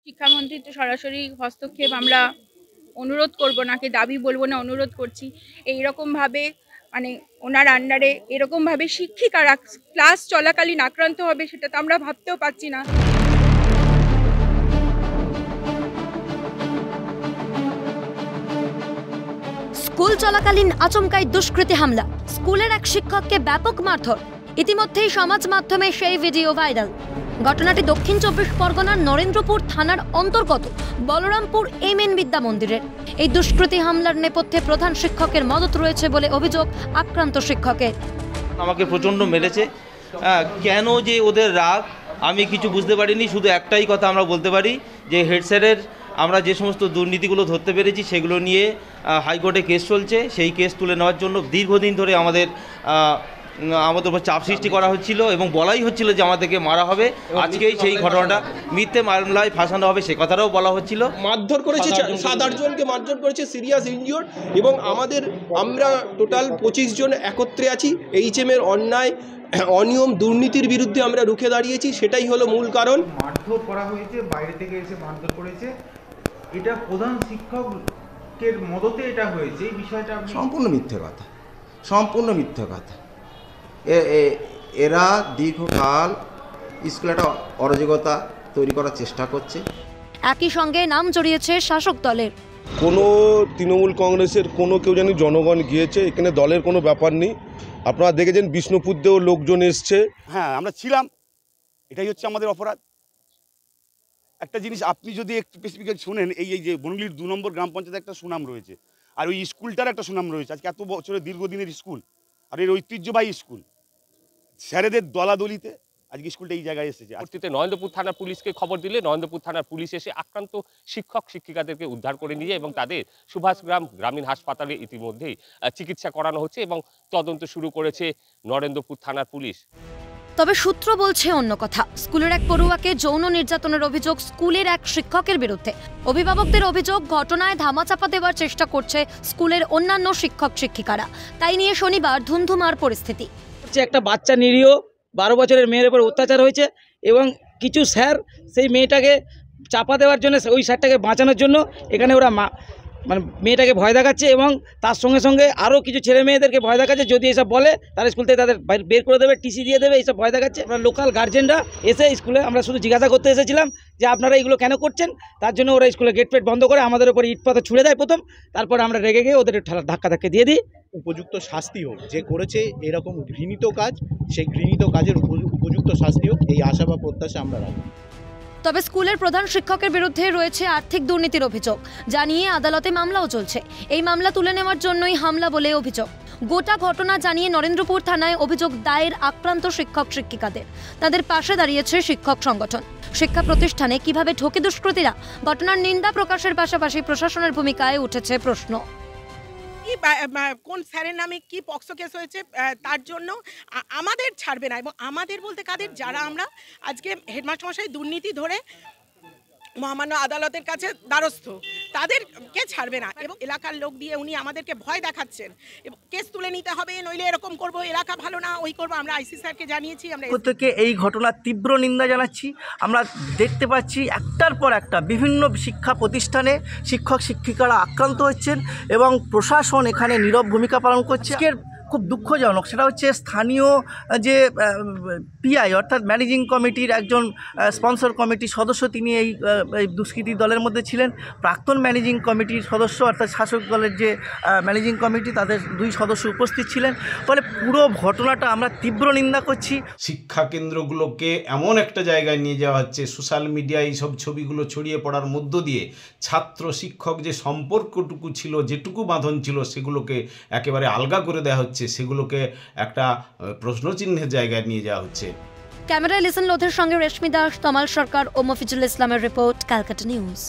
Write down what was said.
শিক্ষামন্ত্রীর তো সরাসরি হস্তক্ষেপ আমরা অনুরোধ করব না, কি দাবি বলবো না, অনুরোধ করছি। এইরকমভাবে মানে ওনার আন্ডারে এরকমভাবে শিক্ষিকারা ক্লাস চলাকালীন আক্রান্ত হবে সেটা তো আমরা ভাবতেও পারছি না। স্কুল চলাকালীন আচমকাই দুষ্কৃতী হামলা, স্কুলের এক শিক্ষককে ব্যাপক মারধর। ইতিমধ্যেই সমাজ মাধ্যমে সেই ভিডিও ভাইরাল। ঘটনাটি দক্ষিণ 24 পরগনার নরেন্দ্রপুর থানার অন্তর্গত বলরামপুর এমএন বিদ্যা মন্দিরের। এই দুষ্কৃতী হামলার নেপথ্যে প্রধান শিক্ষকের মদত রয়েছে বলে অভিযোগ আক্রান্ত শিক্ষকের। আমাকে প্রচণ্ড মেরেছে। কেন যে ওদের রাগ আমি কিছু বুঝতে পারিনি। শুধু একটাই কথা আমরা বলতে পারি যে হেড স্যারের আমরা যে সমস্ত দুর্নীতিগুলো ধরতে পেরেছি সেগুলো নিয়ে হাইকোর্টে কেস চলছে। সেই কেস তুলে নেওয়ার জন্য দীর্ঘদিন ধরে আমাদের উপর চাপ সৃষ্টি করা হচ্ছিল এবং বলাই হচ্ছিল যে আমাদেরকে মারা হবে। আজকেই সেই ঘটনাটা মিথ্যে মামলায় ফাঁসানো হবে সে কথাটাও বলা হচ্ছিল। মারধর করেছে, 7-8 জনকে মারধর করেছে, সিরিয়াস ইনজিওর্ড। এবং আমরা টোটাল 25 জন একত্রে আছি। এইচএম এর অন্যায় অনিয়ম দুর্নীতির বিরুদ্ধে আমরা রুখে দাঁড়িয়েছি, সেটাই হলো মূল কারণ। মারধর করা হয়েছে, বাইরে থেকে এসে মারধর করেছে, এটা প্রধান শিক্ষকের মদতে এটা হয়েছে। এই বিষয়টা সম্পূর্ণ মিথ্যে কথা, সম্পূর্ণ মিথ্যে কথা। এরা দীর্ঘকাল স্কুলে একটা অরাজকতা তৈরি করার চেষ্টা করছে। একই সঙ্গে নাম জড়িয়েছে শাসক দলের। কোনো তৃণমূল কংগ্রেসের কোনো কেউ জানি জনগণ গিয়েছে, এখানে দলের কোনো ব্যাপার নেই। আপনারা দেখেছেন বিষ্ণুপুর দিয়েও লোকজন এসছে। হ্যাঁ, আমরা ছিলাম, এটাই হচ্ছে আমাদের অপরাধ। একটা জিনিস আপনি যদি একটু স্পেসিফিক্যালি শোনেন, এই যে বনগলির 2 নম্বর গ্রাম পঞ্চায়েতে একটা সুনাম রয়েছে, আর ওই স্কুলটার একটা সুনাম রয়েছে। আজকে এত বছরের দীর্ঘদিনের স্কুল, আর এর ঐতিহ্যবাহী স্কুল, স্যারেদের দলাদলিতে আজকে স্কুলটা এই জায়গায় এসেছে। পরবর্তীতে নরেন্দ্রপুর থানার পুলিশকে খবর দিলে নরেন্দ্রপুর থানার পুলিশ এসে আক্রান্ত শিক্ষক শিক্ষিকাদেরকে উদ্ধার করে নিয়ে এবং তাদের সুভাষগ্রাম গ্রামীণ হাসপাতালে ইতিমধ্যেই চিকিৎসা করানো হচ্ছে এবং তদন্ত শুরু করেছে নরেন্দ্রপুর থানার পুলিশ। তবে সূত্র বলছে অন্য কথা। স্কুলের এক পড়ুয়াকে যৌন নির্যাতনের অভিযোগ স্কুলের এক শিক্ষকের বিরুদ্ধে। অভিভাবকদের অভিযোগ, ঘটনায় ধামাচাপা দেওয়ার চেষ্টা করছে স্কুলের অন্যান্য শিক্ষক শিক্ষিকারা। তাই নিয়ে শনিবার ধুন্ধুমার পরিস্থিতি। একটা বাচ্চা নিরীহ 12 বছরের মেয়ের উপর অত্যাচার হয়েছে এবং কিছু স্যার সেই মেয়েটাকে চাপা দেওয়ার জন্য, ওই স্যারটাকে বাঁচানোর জন্য এখানে ওরা মানে মেয়েটাকে ভয় দেখাচ্ছে এবং তার সঙ্গে সঙ্গে আরও কিছু ছেলে মেয়েদেরকে ভয় দেখাচ্ছে, যদি এসব বলে তারা স্কুল থেকে তাদের বের করে দেবে, টিসি দিয়ে দেবে, এইসব ভয় দেখাচ্ছে। আমরা লোকাল গার্জেনরা এসে স্কুলে আমরা শুধু জিজ্ঞাসা করতে এসেছিলাম যে আপনারা এগুলো কেন করছেন। তার জন্য ওরা স্কুলে গেট ফেট বন্ধ করে আমাদের উপর ইট পাথর ছুড়ে দেয় প্রথম। তারপর আমরা রেগে গিয়ে ওদের ধাক্কা দিয়ে দিই। উপযুক্ত শাস্তি হোক, যে করেছে এরকম ঘৃণিত কাজ, সেই ঘৃণিত কাজের উপযুক্ত শাস্তি হোক, এই আশা বা প্রত্যাশা আমরা রাখি। তবে স্কুলের প্রধান শিক্ষকের বিরুদ্ধে রয়েছে আর্থিক দুর্নীতির অভিযোগ, যা নিয়ে আদালতে মামলাও চলছে। এই মামলা তুলে নেওয়ার জন্যই হামলা বলে অভিযোগ। গোটা ঘটনা জানিয়ে নরেন্দ্রপুর থানায় অভিযোগ দায়ের আক্রান্ত শিক্ষক শিক্ষিকাদের। তাদের পাশে দাঁড়িয়েছে শিক্ষক সংগঠন। শিক্ষা প্রতিষ্ঠানে কিভাবে ঢোকে দুষ্কৃতীরা, ঘটনার নিন্দা প্রকাশের পাশাপাশি প্রশাসনের ভূমিকায় উঠেছে প্রশ্ন। কোন স্যারের নামে কি পক্সো কেস হয়েছে তার জন্য আমাদের ছাড়বে না। এবং আমাদের বলতে কাদের, যারা আমরা আজকে হেডমাস্টার মশাই দুর্নীতি ধরে মহামান্য আদালতের কাছে দ্বারস্থ, তাদেরকে ছাড়বে না। এবং এলাকার লোক দিয়ে উনি আমাদেরকে ভয় দেখাচ্ছেন, কেস তুলে নিতে হবে, নইলে এরকম করব, এলাকা ভালো না, ওই করবো। আমরা আইসি স্যারকে জানিয়েছি। আমরা প্রত্যেকে এই ঘটনার তীব্র নিন্দা জানাচ্ছি। আমরা দেখতে পাচ্ছি একটার পর একটা বিভিন্ন শিক্ষা প্রতিষ্ঠানে শিক্ষক শিক্ষিকারা আক্রান্ত হচ্ছেন এবং প্রশাসন এখানে নীরব ভূমিকা পালন করছে। খুব দুঃখজনক সেটা হচ্ছে স্থানীয় যে পিআই অর্থাৎ ম্যানেজিং কমিটির একজন স্পন্সর কমিটির সদস্য, তিনি এই দুষ্কৃতী দলের মধ্যে ছিলেন। প্রাক্তন ম্যানেজিং কমিটির সদস্য অর্থাৎ শাসক দলের যে ম্যানেজিং কমিটি, তাদের 2 সদস্য উপস্থিত ছিলেন। ফলে পুরো ঘটনাটা আমরা তীব্র নিন্দা করছি। শিক্ষা কেন্দ্রগুলোকে এমন একটা জায়গায় নিয়ে যাওয়া হচ্ছে, সোশ্যাল মিডিয়ায় এইসব ছবিগুলো ছড়িয়ে পড়ার মধ্য দিয়ে ছাত্র শিক্ষক যে সম্পর্কটুকু ছিল, যেটুকু বাঁধন ছিল, সেগুলোকে একেবারে আলগা করে দেওয়া হচ্ছে, সেগুলোকে একটা প্রশ্নচিহ্নের জায়গায় নিয়ে যাওয়া হচ্ছে। ক্যামেরায় লিসন লোধের সঙ্গে রেশমি দাস, তমাল সরকার ও মফিজুল ইসলামের রিপোর্ট, ক্যালকাটা নিউজ।